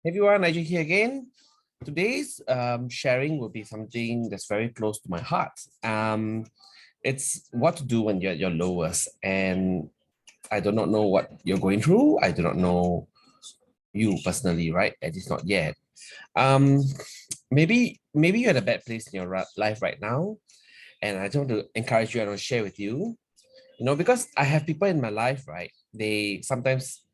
Hey everyone, Nigel here again. Today's sharing will be something that's very close to my heart. It's what to do when you're at your lowest. And I do not know what you're going through. I do not know you personally, right? At least not yet. Um, maybe you're at a bad place in your life right now. And I just want to encourage you and I want to share with you, because I have people in my life, right? They sometimes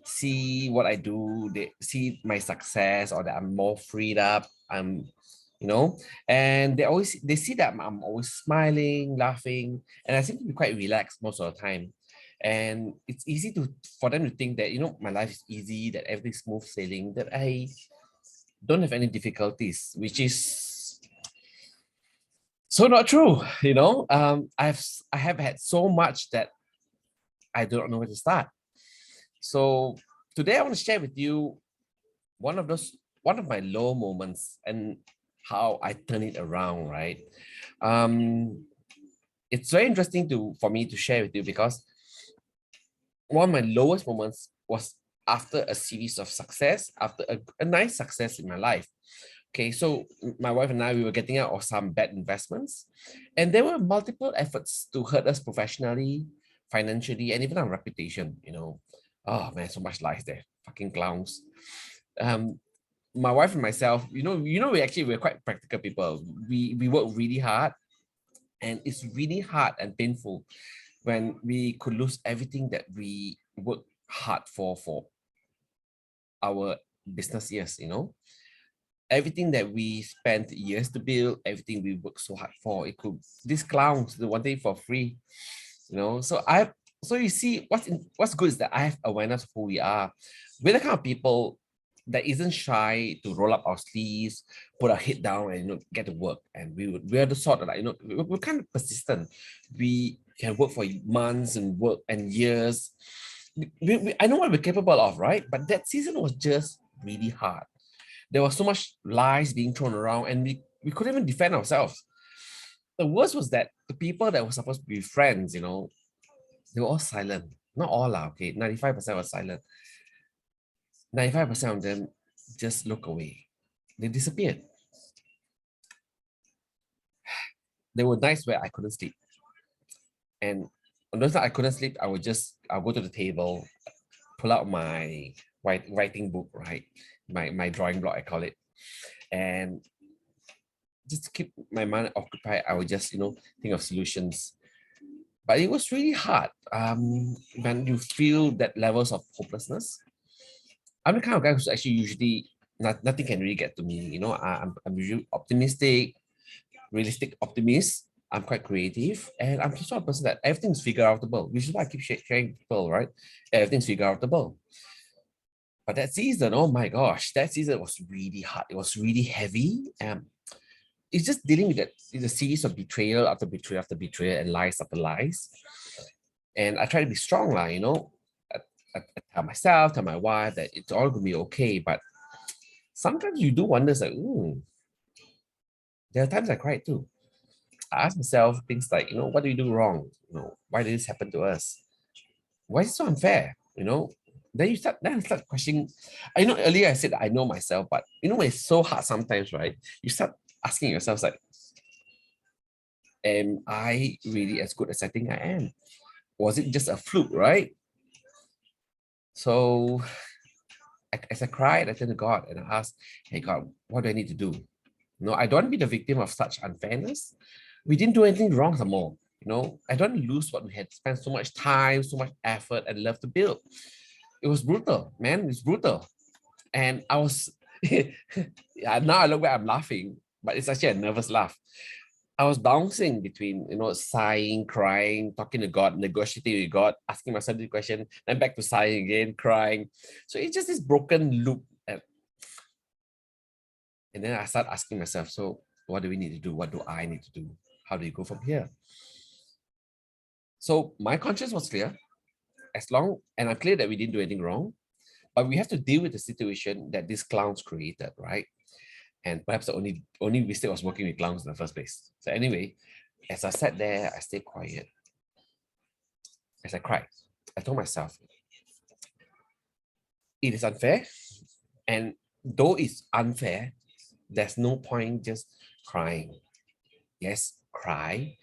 see what I do, they see my success or that I'm more freed up. You know, and they see that I'm always smiling, laughing, and I seem to be quite relaxed most of the time. And it's easy for them to think that my life is easy, that everything's smooth sailing, that I don't have any difficulties, which is so not true. I have had so much that I don't know where to start. So today I want to share with you one of my low moments and how I turn it around, right? Um, it's very interesting for me to share with you because one of my lowest moments was after a series of success, after a nice success in my life. Okay, so my wife and I, we were getting out of some bad investments, and there were multiple efforts to hurt us professionally, financially, and even our reputation. Oh man, so much lies there, fucking clowns. Um, my wife and myself, we're quite practical people. We work really hard, and it's really hard and painful when we could lose everything that we work hard for our business years. Everything that we spent years to build, everything we worked so hard for, it could these clowns the one day for free. So you see what's good is that I have awareness of who we are. We're the kind of people that isn't shy to roll up our sleeves, put our head down, and get to work. And we're the sort of we're kind of persistent. We can work for months and work and years. I know what we're capable of, right? But that season was just really hard. There was so much lies being thrown around, and we couldn't even defend ourselves. The worst was that the people that were supposed to be friends, they were all silent. Not all are okay. 95% were silent. 95% of them just look away. They disappeared. There were nights where I couldn't sleep. And on those nights I couldn't sleep, I'll go to the table, pull out my writing book, right? My drawing block, I call it. And just to keep my mind occupied, I would just, think of solutions. But it was really hard. When you feel that levels of hopelessness, I'm the kind of guy who's actually usually nothing can really get to me. I'm usually optimistic, realistic optimist. I'm quite creative, and I'm the sort of person that everything's figure outable, which is why I keep sharing people, right? Everything's figure outable. But that season, oh my gosh, that season was really hard. It was really heavy. It's just dealing with that. It's a series of betrayal after betrayal after betrayal and lies after lies. And I try to be strong, I, I tell myself, tell my wife that it's all gonna be okay. But sometimes you do wonder, like, there are times I cry too. I ask myself things like, what do we do wrong? Why did this happen to us? Why is it so unfair? Then I start questioning. I know earlier I said I know myself, but when it's so hard sometimes, right? You start asking yourself like, am I really as good as I think I am? Was it just a fluke, right? So as I cried, I turned to God and I asked, hey God, what do I need to do? I don't want to be the victim of such unfairness. We didn't do anything wrong some more. I don't want to lose what we had spent so much time, so much effort and love to build. It was brutal, man. It's brutal. And I was yeah, now I look back, I'm laughing, but it's actually a nervous laugh. I was bouncing between, sighing, crying, talking to God, negotiating with God, asking myself the question, then back to sighing again, crying. So it's just this broken loop. And then I start asking myself, so what do we need to do? What do I need to do? How do you go from here? So my conscience was clear, and I'm clear that we didn't do anything wrong, but we have to deal with the situation that these clowns created, right? And perhaps the only mistake was working with clowns in the first place. So anyway, as I sat there, I stayed quiet. As I cried, I told myself, it is unfair, and though it's unfair, there's no point just crying. Yes, cry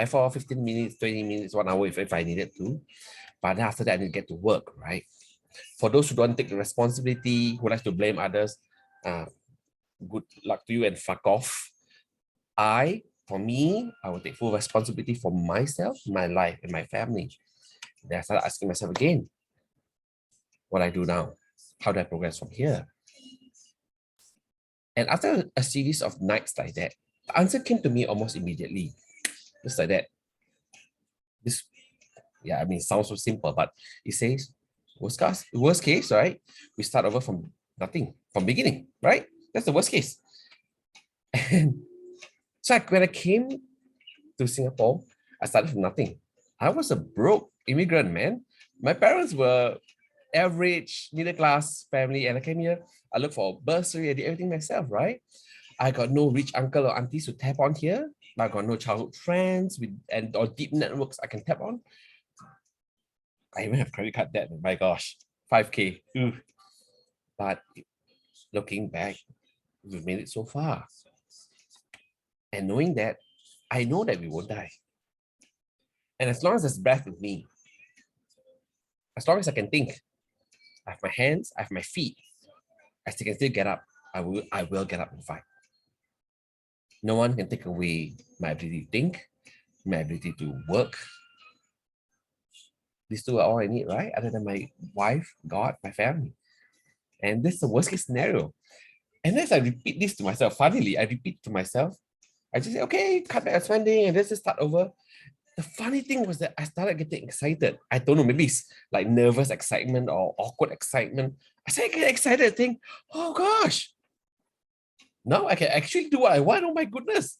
for 15 minutes, 20 minutes, 1 hour if I needed to. But after that, I need to get to work, right? For those who don't take the responsibility, who like to blame others, good luck to you and fuck off. For me, I will take full responsibility for myself, my life, and my family. Then I started asking myself again, what I do now? How do I progress from here? And after a series of nights like that, the answer came to me almost immediately. Just like that. This, yeah, I mean, it sounds so simple, but it says, worst case, right? We start over from nothing, from beginning, right? That's the worst case. And so when I came to Singapore, I started from nothing. I was a broke immigrant, man. My parents were average middle class family, and I came here. I looked for a bursary. I did everything myself, right? I got no rich uncle or aunties to tap on here. I got no childhood friends or deep networks I can tap on. I even have credit card debt. My gosh, 5K. Ooh. But looking back, we've made it so far. And knowing that, I know that we won't die. And as long as there's breath with me, as long as I can think, I have my hands, I have my feet, I can still get up. I will get up and fight. No one can take away my ability to think, my ability to work. These two are all I need, right? Other than my wife, God, my family. And this is the worst case scenario. And as I repeat this to myself, funnily, I repeat to myself, I just say, okay, cut back on spending and let's just start over. The funny thing was that I started getting excited. I don't know, maybe it's like nervous excitement or awkward excitement. I started getting excited, think, oh gosh, now I can actually do what I want. Oh my goodness.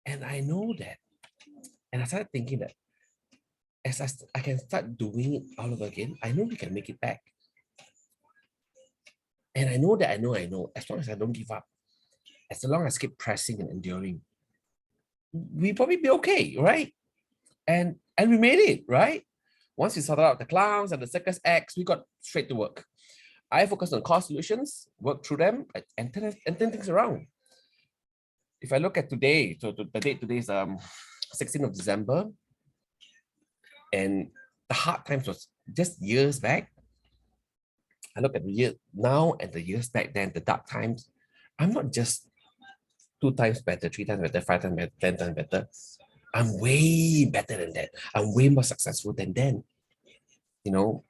And I know that. And I started thinking that as I can start doing it all over again, I know we can make it back. And I know that I know, as long as I don't give up, as long as I keep pressing and enduring, we probably be okay, right? And we made it, right? Once we sorted out the clowns and the circus acts, we got straight to work. I focused on cost solutions, work through them, and turn things around. If I look at today, so the date today is 16th of December, and the hard times was just years back. I look at the year now and the years back then, the dark times. I'm not just 2 times better, 3 times better, 5 times better, 10 times better. I'm way better than that. I'm way more successful than then. You know,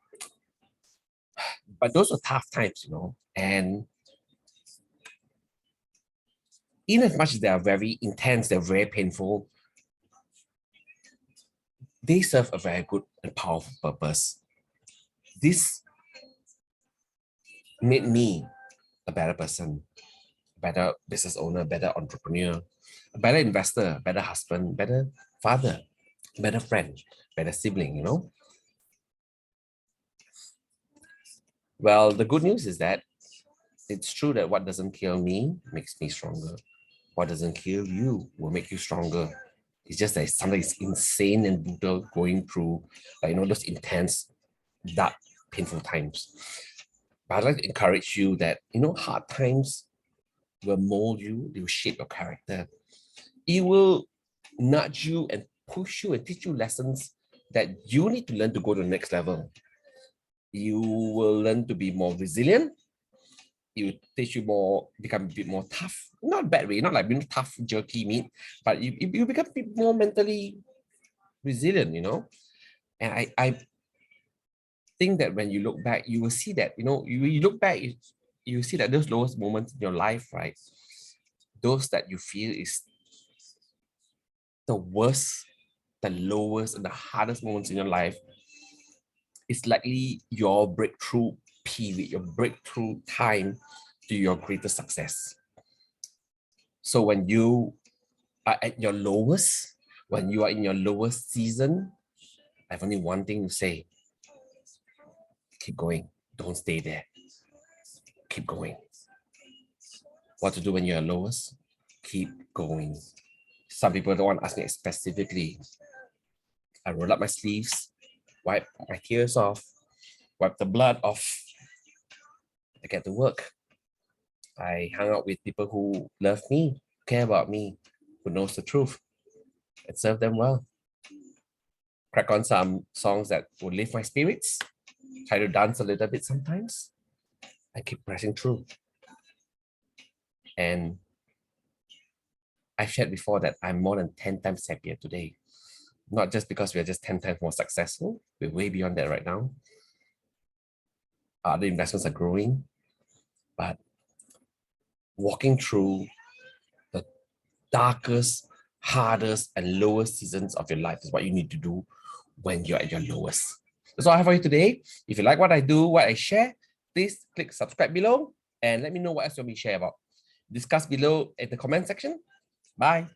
but those were tough times, and in as much as they are very intense, they're very painful, they serve a very good and powerful purpose. This made me a better person, a better business owner, better entrepreneur, a better investor, better husband, better father, better friend, better sibling. Well, the good news is that it's true that what doesn't kill me makes me stronger. What doesn't kill you will make you stronger. It's just that something is insane and brutal going through, those intense, dark, painful times. But I'd like to encourage you that, hard times will mold you, they will shape your character. It will nudge you and push you and teach you lessons that you need to learn to go to the next level. You will learn to be more resilient. It will teach you become a bit more tough. Not bad way, not like being tough, jerky meat, but you become a bit more mentally resilient, And I think that when you look back, you will see that, you look back, you see that those lowest moments in your life, right? Those that you feel is the worst, the lowest, and the hardest moments in your life, it's likely your breakthrough period, your breakthrough time to your greatest success. So when you are at your lowest, when you are in your lowest season, I have only one thing to say. Keep going. Don't stay there. Keep going. What to do when you're lowest? Keep going. Some people don't want to ask me specifically. I roll up my sleeves, wipe my tears off, wipe the blood off, I get to work. I hung out with people who love me, care about me, who knows the truth, and serve them well. Crack on some songs that will lift my spirits, try to dance a little bit sometimes, and keep pressing through. And I shared before that I'm more than 10 times happier today. Not just because we are just 10 times more successful, we're way beyond that right now. Other investments are growing, but walking through the darkest, hardest, and lowest seasons of your life is what you need to do when you're at your lowest. That's all I have for you today. If you like what I do, what I share, please click subscribe below and let me know what else you want me to share about. Discuss below in the comment section. Bye.